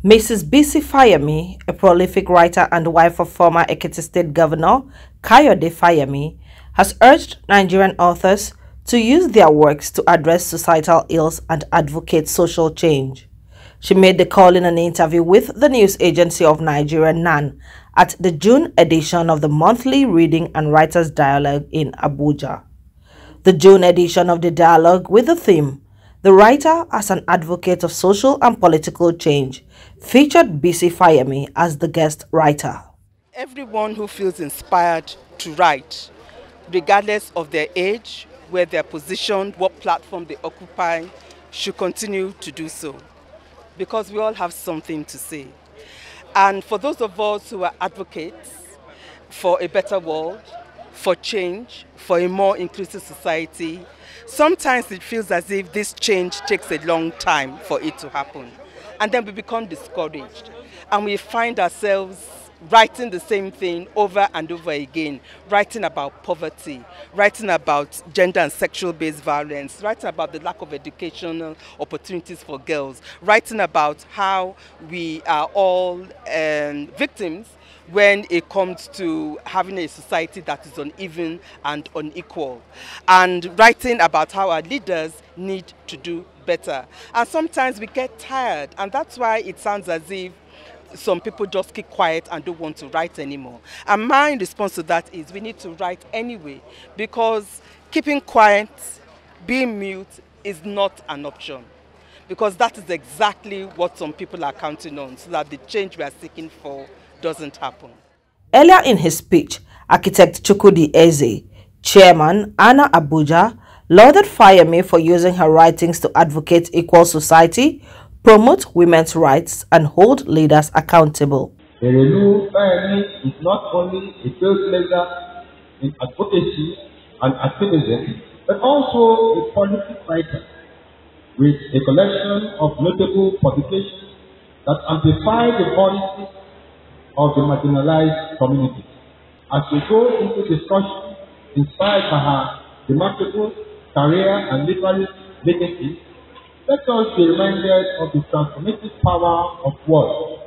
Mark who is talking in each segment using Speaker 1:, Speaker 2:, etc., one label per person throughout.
Speaker 1: Mrs. Bisi Fayemi, a prolific writer and wife of former Ekiti State Governor Kayode Fayemi, has urged Nigerian authors to use their works to address societal ills and advocate social change. She made the call in an interview with the news agency of Nigerian NAN at the June edition of the monthly Reading and Writers Dialogue in Abuja. The June edition of the dialogue, with the theme "The Writer as an Advocate of Social and Political Change," featured Bisi Fayemi as the guest writer.
Speaker 2: Everyone who feels inspired to write, regardless of their age, where they're positioned, what platform they occupy, should continue to do so, because we all have something to say. And for those of us who are advocates for a better world, for change, for a more inclusive society, sometimes it feels as if this change takes a long time for it to happen. And then we become discouraged. And we find ourselves writing the same thing over and over again, writing about poverty, writing about gender and sexual-based violence, writing about the lack of educational opportunities for girls, writing about how we are all victims when it comes to having a society that is uneven and unequal, and writing about how our leaders need to do better. And sometimes we get tired, and that's why it sounds as if some people just keep quiet and don't want to write anymore. And my response to that is we need to write anyway, because keeping quiet, being mute is not an option, because that is exactly what some people are counting on, so that the change we are seeking for doesn't happen.
Speaker 1: Earlier in his speech, architect Chukwudi Eze, chairman Anna Abuja, lauded Fayemi for using her writings to advocate equal society, promote women's rights, and hold leaders accountable.
Speaker 3: Fayemi is not only a trailblazer in advocacy and activism, but also a policy writer with a collection of notable publications that amplify the voices of the marginalized community. As we go into discussion inspired by her remarkable career and literary legacy, let us be reminded of the transformative power of words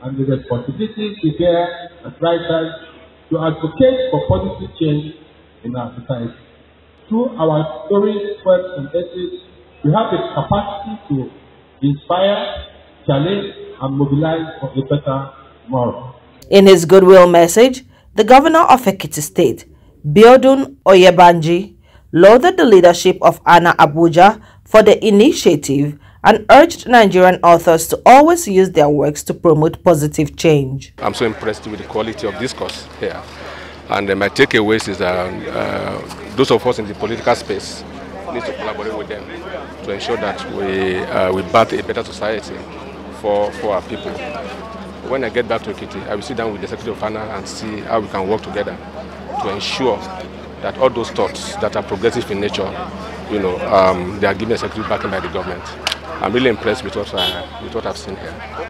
Speaker 3: and the responsibilities we bear as writers to advocate for policy change in our society. Through our stories, poems, and essays, we have the capacity to inspire, challenge, and mobilize for a better tomorrow.
Speaker 1: In his goodwill message, the governor of Ekiti State, Biodun Oyebanji, lauded the leadership of Anna Abuja for the initiative and urged Nigerian authors to always use their works to promote positive change.
Speaker 4: I'm so impressed with the quality of discourse here. And my takeaways is that those of us in the political space need to collaborate with them to ensure that we build a better society for our people. When I get back to Ekiti, I will sit down with the Secretary of Finance and see how we can work together to ensure that all those thoughts that are progressive in nature, they are given a security backing by the government. I'm really impressed with what I've seen here.